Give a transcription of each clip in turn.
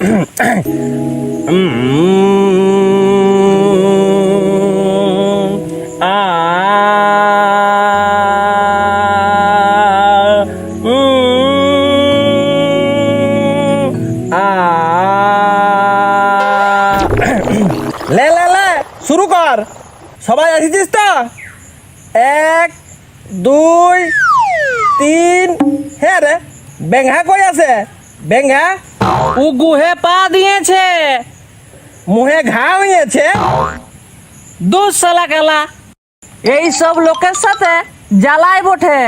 লে লে লে শুরু কর। সবাই আসিছিস তো? 1 2 3। হ্যাঁ রে, বেঙ্গা কই আছে? বেঙ্গা ও গুহে পা দিয়েছে। মুহে ঘা হয়েছে। দুধ সালা কালা এই সব লোকের সাথে জ্বালাই বটে।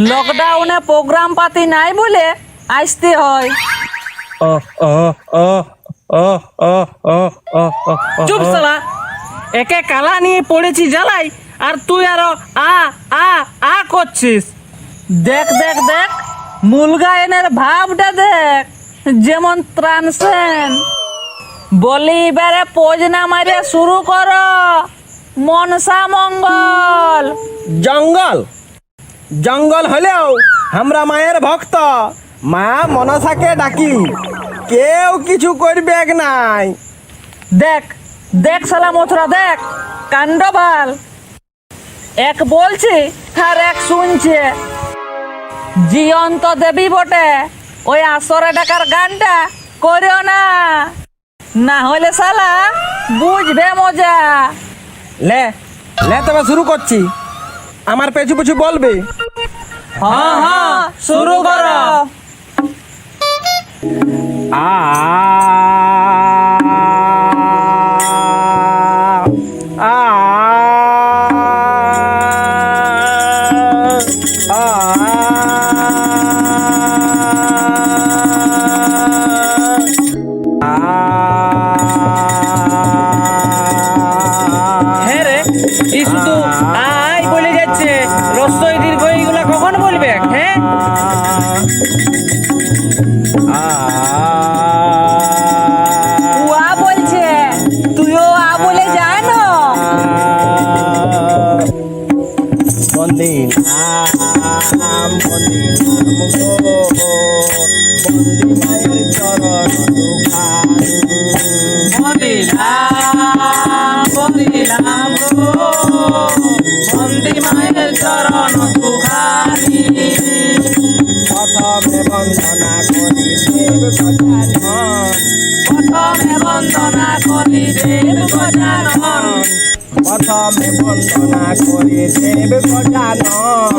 লকডাউনে প্রোগ্রাম পাতি নাই বলে আসতে হয়। চুপ সালা, একে কালা নিয়ে পড়েছি জ্বালাই, আর তুই আরো আ আ আ করছিস। দেখ দেখ দেখ, মূল গায়নের ভাবটা দেখ, যেমন ত্রাণসেন। বলি এবারে পোজ না মারিয়া শুরু করো। মনসা মঙ্গল। জঙ্গল জঙ্গল হলেও আমরা মায়ের ভক্ত। মা মনসাকে ডাকি, কেউ কিছু করবে নাই। দেখ দেখ সালা মথুরা, দেখ কাণ্ড ভাল। এক বলছি আর এক শুনছে। জিয়ন্ত দেবী বটে, ওই আসরে ডাকার গানটা করিও না, না হলে সালা বুঝবে মজা। লে লে তবে শুরু করছি। আমার পেছু পেছু বলবি। হ্যাঁ হ্যাঁ শুরু করো। আ আ হ্যাঁ রে, এই শুধু আই বলে যাচ্ছে, রস্যই দীর্ঘ এইগুলা কখন বলবে? হ্যাঁ ও আ বলছে, তুইও আ বলে জানো। বন্দে নাম বন্দে মায়ের চরণ দুখানি। বন্দিলাম গো, বন্দি মায়ের চরণ দুখানি। প্রথমে বন্দনা করি দেব গজানন। প্রথমে বন্দনা করি দেব গজানন। প্রথমে বন্দনা করি দেব গজানন।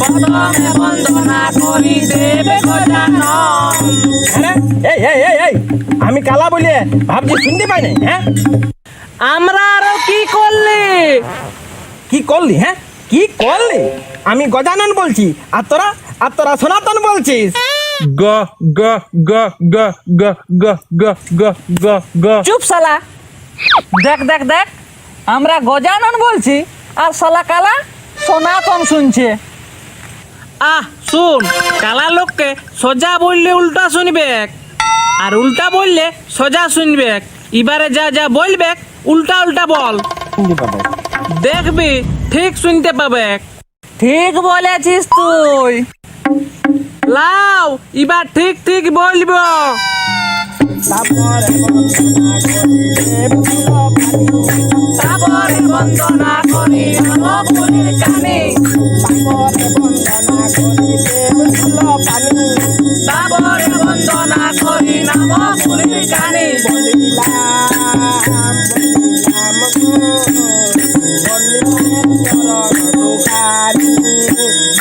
প্রথমে বন্দনা করি দেব গজানন। এই এই এই এই, আমি কালা বলে ভাবছি শুনতে পাই নাই। হ্যাঁ আমরা আরো কি করলি? কি করলি? হ্যাঁ কি করলি? আমি গজানন বলছি, আর তোরা সনাতন বলছিস। গ গ গ গ গ গ গ গ গ গ। চুপ শালা, দেখ দেখ দেখ, আমরা গজানন বলছি আর শালা কালা সনাতন শুনছে। আহ শুন, কালা লোককে সোজা বললে উল্টা শুনবে, আর উল্টা বললে সোজা শুনবে। এবারে যা যা বলবে উল্টা উল্টা বল, দেখবি ঠিক শুনতে পাবে। ঠিক বলেছিস তুই। লাও, এবার ঠিক ঠিক বলবো। তারপরে বন্দনা করি তারপরে বন্দনা করি নবকুলের কানে। তারপরে বন্দনা করি দেব তুলো পানি। তারপরে বন্দনা করি নবকুলের কানে।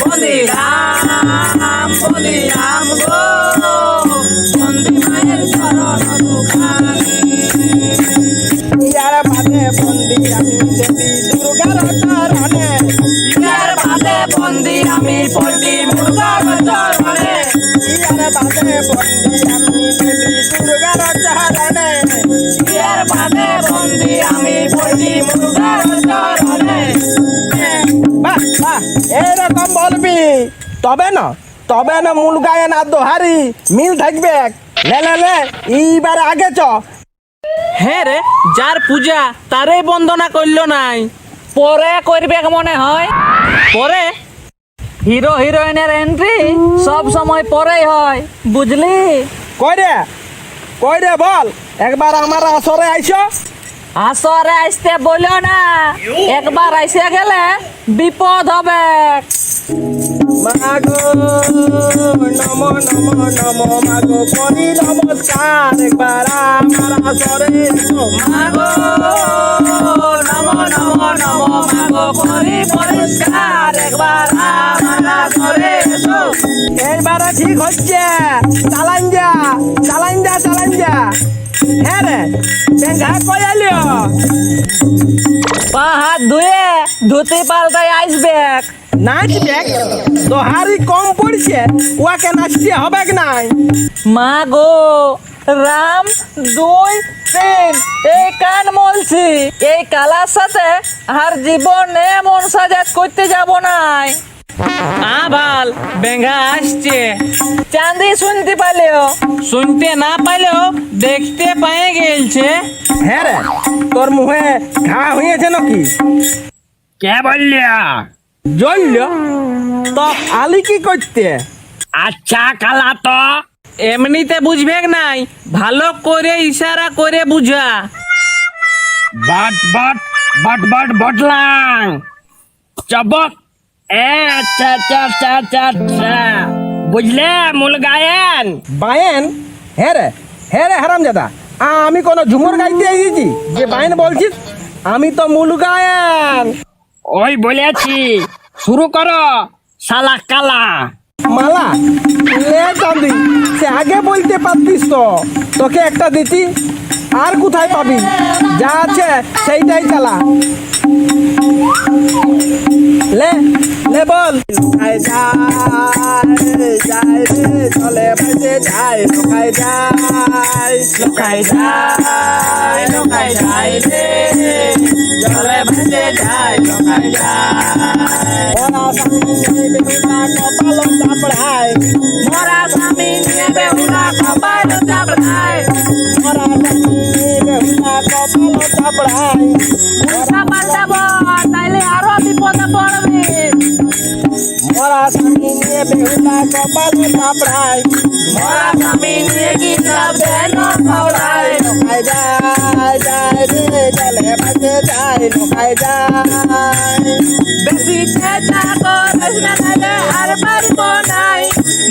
বলিলাম বলিলাম গো, বন্দি মায়ের চরণ দুখানি। ইয়ার বাদে বন্দি আমি দেবী দুর্গার চরণে। ইয়ার বাদে বন্দি আমি পড়ি মুর্গার চরণে। ইয়ার বাদে বন্দি আমি দেবী দুর্গার চরণে। ইয়ার বাদে বন্দি আমি পড়ি মুর্গার চরণে। বাহ বাহ, এরকম বলবি তবে না মূল গায়ন আর দোহারি মিল থাকবে। লে লে লে, এইবারে আগে চ। হ্যাঁ রে, যার পূজা তারে বন্দনা করলো নাই, পরে করবে মনে হয়। পরে হিরো হিরোইনের এন্ট্রি সব সময় পরেই হয়, বুঝলি? কই রে? কই রে বল, একবার আমার আসরে আইসো। আসরে আসতে বলো না, একবার আইসে গেলে বিপদ হবে। মাগো নমো নমো নমো মাগো করি নমস্কার, একবার আমার আসরে এসো। মাগো নমো নমো নমো মাগো করি পরিষ্কার, একবার আমার আসরে এসো। এইবারে ঠিক হচ্ছে, চালান যা চালান যা চালান যা। হ্যাঁ রে বেঙ্গা কই আলিও? পা হাত ধুয়ে ধুতি পাল্টাই আসবে। নাচবে তো হারি কম পড়ছে, ওকে নাচতে হবে কি নাই? মা গো রাম 2 3 এই কান মলছি, এই কালার সাথে আর জীবনে মন সাজাত করতে যাব নাই। আবাল বেঙ্গা আসছে, চাঁদি শুনতে পাইলেও শুনতে না পাইলেও দেখতে পায়ে গেলছে। হ্যাঁ রে তোর মুখে ঘা হয়েছে নাকি? কে বললিয়া? জ্বলল তো আলি কি করতে? আচ্ছা কালা তো এমনিতে বুঝবে নাই, ভালো করে ইশারা করে বুঝা। বট বট বট বট বটলাং চবক। আচ্ছা আচ্ছা আচ্ছা আচ্ছা আচ্ছা বুঝলে মূল গায়েন। বায়েন? হ্যাঁ রে হারামজাদা, আমি কোনো ঝুমুর গাইতে এসেছি যে বায়েন বলছিস? আমি তো মূল গায়েন। ওই বলেছি শুরু করো শালা কালা। মালা লে চাঁদি, সে আগে বলতে পারতিস তো, তোকে একটা দিতি। আর কোথায় পাবি? যা আছে সেইটাই চালা। লে লে বল। লোকায় যায় যায় রে চলে বাজে যায়, লোকায় যায় লোকায় যায় লোকায় যায় রে চলে বাজে যায়, লোকায় যায়। ওরা সামনে বেহুলা কপাল চাপড়ায়, মোরা স্বামী নিয়ে বেহুলা কপাল চাপড়ায়, ওরা সামনে বেহুলা কপাল চাপড়ায়। উল্টা পাল্টাবো তাইলে আরো বিপদে পড়বে। ওরা সামনে নিয়ে বেহুলা কপাল চাপড়ায়, মোরা স্বামী নিয়ে কি যাবে না পাওড়ায়। লোকায় যায় যায় রে চলে বাজে যায়, লোকায় যায়। বেশি চেষ্টা করিস না তাইলে আর পারবো নাই,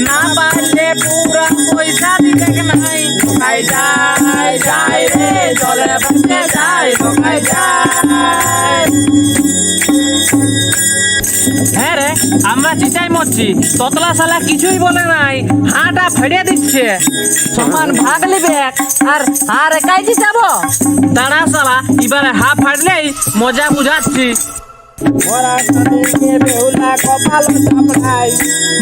না পারলে পুরা পয়সা দিতে নাই। লোকায় যায় যায় রে চলে বাজে যায়, লোকায় যায়। হ্যাঁ রে আমরা চিটাই মরছি, ততলা শালা কিছুই বলে নাই, হাঁটা ফেড়ে দিচ্ছে। সমান ভাগ লিবে আর একাই যাবো। দাঁড়া শালা, এবারে হা ফাটলেই মজা বুঝাচ্ছি। ওরা সামনে নিয়ে বেহুলা কপাল চাপড়ায়,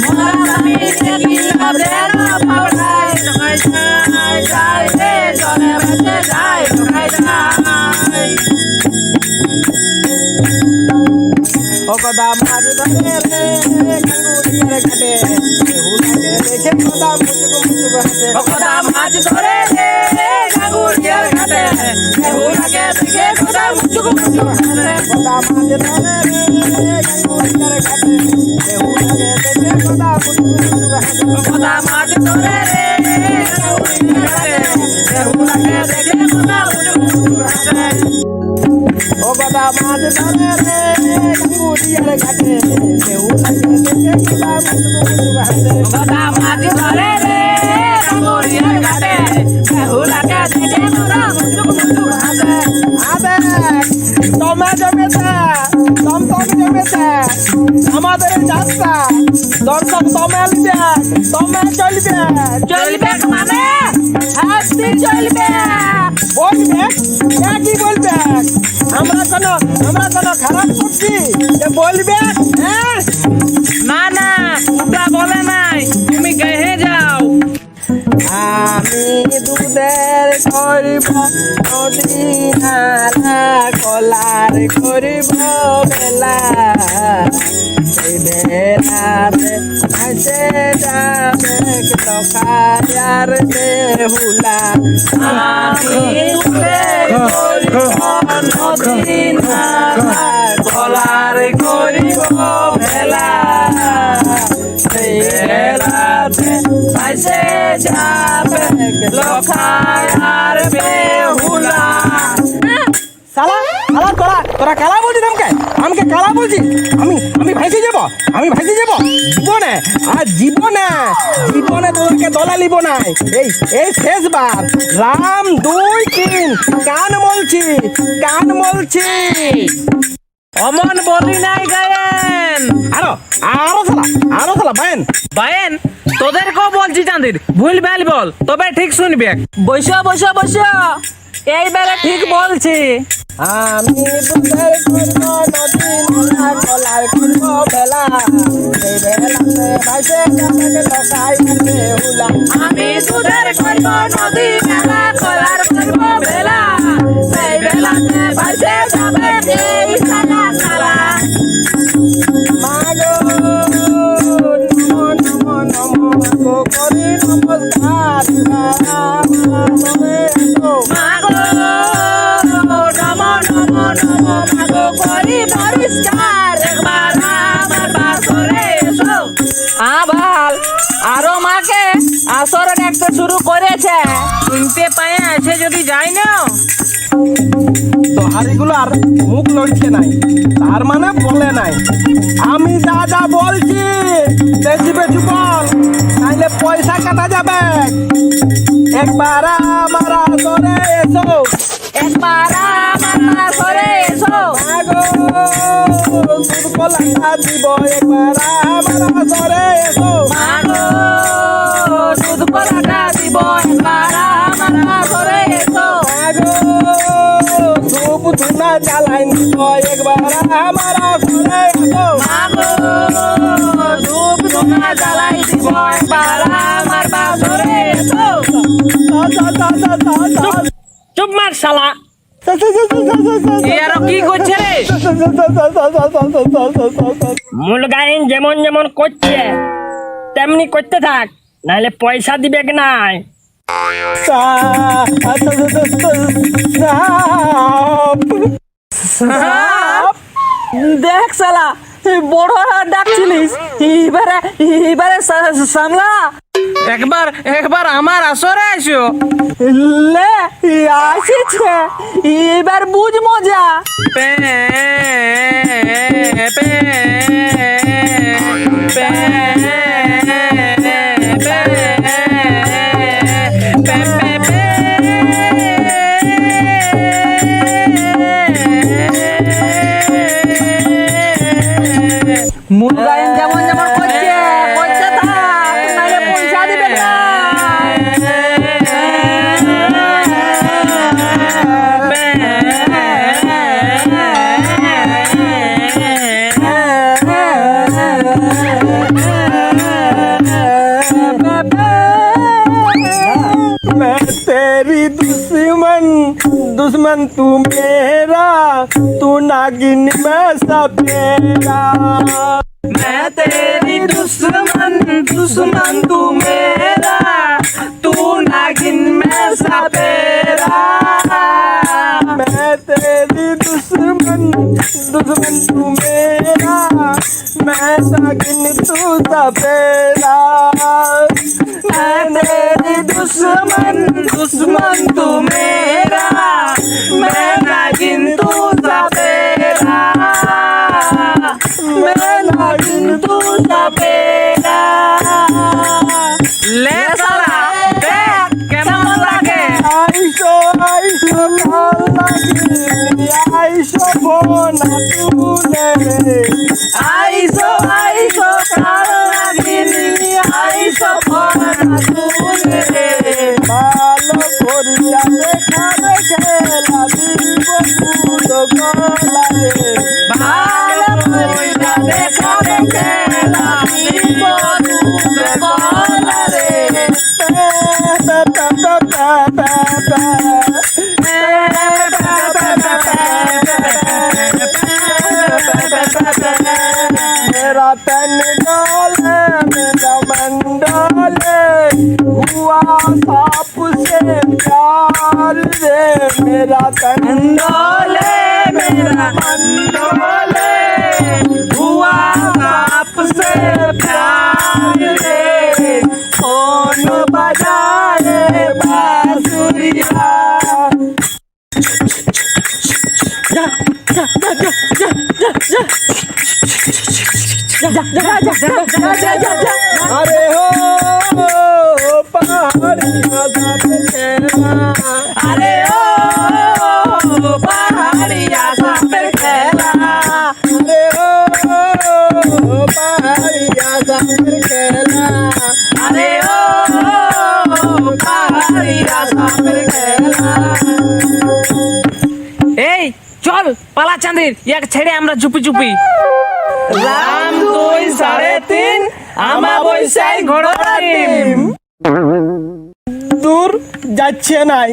মোরা স্বামী নিয়ে কি যাবে না পাওড়ায়, লোকায় যায় যায় রে চলে বাজে যায়, লোকায় যায়। ও কদা মাছ ধরে রে গাঙ্গুরিয়ার ঘাটে, বেহুলাকে দেখে কদা মুচুক মুচুক হাসে। খোদা মাছ ধরে রে গাঙ্গুরিয়ার ঘাটে, বেহুলাকে দেখে খোদা মুচুক মুচুক হাসে। কদা মাছ ধরে রে গাঙ্গুরিয়ার ঘাটে, বেহুলাকে দেখে কদা মুচুক মুচুক হাসে। খোদা মাছ ধরে রে গাঙ্গুরিয়ার ঘাটে, বেহুলাকে দেখে খোদা মুচুক মুচুক হাসে। ও কদা মাছ ধরে রে গাঙ্গুরিয়ার ঘাটে, বেহুলাকে দেখে কদা মুচুক মুচুক হাসে। খোদা মাছ ধরে রে গাঙ্গুরিয়ার ঘাটে, বেহুলাকে দেখে খোদা মুচুক মুচুক হাসে। আবে তোমরা জমেছে, টমটম জমেছে, আমাদের যাত্রা দর্শক তোমরা লিবে, তোমরা চলবে। চলবে মানে হাসি চলবে। বলবে কি বলবে? আমরা কোনো খারাপ করছি যে বলবে? হ্যাঁ না না ওটা বলে নাই, তুমি গেহে যাও। আমি দুধের করিব নদী নালা, কলার করিব বেলা, সেই বেলাতে আসে যাবে লোকায়ার বেহুলা। আমি উঠে করিব নদী নালা, কলার করিব ভেলা, সেই ভেলাতে ভাসে যাবে যাবে লখাই আর বেহুলা। শালা শালা তোরা কালা বলছিস আমাকে কালা বলছিস? আমি ভাইসে যাব, জীবনে তোদেরকে দলা লিব না। এই শেষবার রাম 2 3 কান মলছি। অমন বলি নাই গায়েন। আরো শালা বায়েন তোদেরকেও বলছি চাঁদির ভুল ভাল বল তবে ঠিক শুনবি। বৈশ এইবারে ঠিক বলছি। আমি দুধের করব নদী নালা কলার করব বেলা, এই বেলাতে ভাইসে যাবে লখাই আর বেহুলা। আমি দুধের করব নদী নালা কলার করব বেলা, সেই বেলাতে ভাসে যাবে এই সালা সালা। মাগো নমো করি নমস্কার, মাগো নমো মাগো করি পরিষ্কার, একবার আমার বাসরে এসো। আবার আরো মাকে আসর ডাকতে শুরু করেছে, শুনতে পায়ে আছে যদি যাই না। দোহারিগুলো আর মুখ নড়ছে নাই, তার মানে বলে নাই। আমি যা বলছি বেশি বল, নাইলে পয়সা কাটা যাবে। একবার আমার আসরে এসো, একবার আমার বাসরে এসো। মাগো দুধ কলাটা দিব, একবার আমার আসরে এসো। মাগো দুধ কলাটা দিব, একবার আমার বাসরে এসো। মাগো ধূপ ধুনা জ্বালাই নিব, একবার আমার আসরে এসো। মাগো ধূপ ধুনা জ্বালাই দিব, একবার আমার বাসরে এসো। চুপ মার শালা। এ আরো কি করছে রে? মূল গায়েন যেমন করছে তেমনি করতে থাক, নাহলে পয়সা দিবে কি নাই। দেখ শালা বড় ডাকছিলিস, এবারে সামলা। একবার আমার আসরে আসো। লে আসিছে, এবার বুঝ মজা। পে পে পে মূল গায়ন যেমন করছে থাক, নাহলে পয়সা দিবে না। मैं तेरी दुश्मन तू मेरा, तू नागिन मैं सपेरा। मैं तेरी दुश्मन तू मेरा, तू नागिन मैं सपेरा। मैं तेरी दुश्मन तू मेरा, मैं नागिन तू सपेरा। मैं तेरी दुश्मन तू मेरा, मैं नागिन तू सपेरा। मैं नागिन तू सपेरा। ले साला देख কেমন লাগে। আইসো কাল লাগিলি, আইসো বোনা তুলে। আইসো কাল লাগিলি, আইসো ফোনা তুলে। ভালো করিয়া দেখাবে খেলা দিব দুধ গলারে। ভালো কইরা দেখাবে খেলা দিব দুধ গলারে। मेरा तन डोले, मेरा मन डोले, हुआ सांप से प्यार रे। मेरा तन डोले मेरा मन डोले, हुआ आपसे प्यार रे। कौन बजाए अरे हो पहाड़िया साथ खेला अरे ओ पहाड़िया साथ खेला अरे हो पहाड़िया साथ खेला अरे ओ पहाड़िया साथ खेला এই চল পালা চাঁদের এক ছেড়ে আমরা চুপি চুপি রাম 2 3.5 আমা বৈশাই ঘোড়া ডিম দূর যাচ্ছে নাই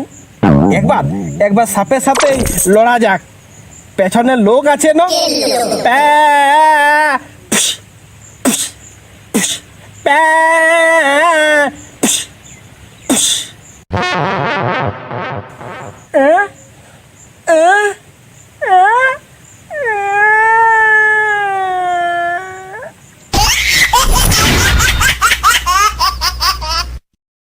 একবার সাপের সাথে লড়া যাক পেছনে লোক আছে না প্যা, ফুস, ফুস, ফুস, প্যা,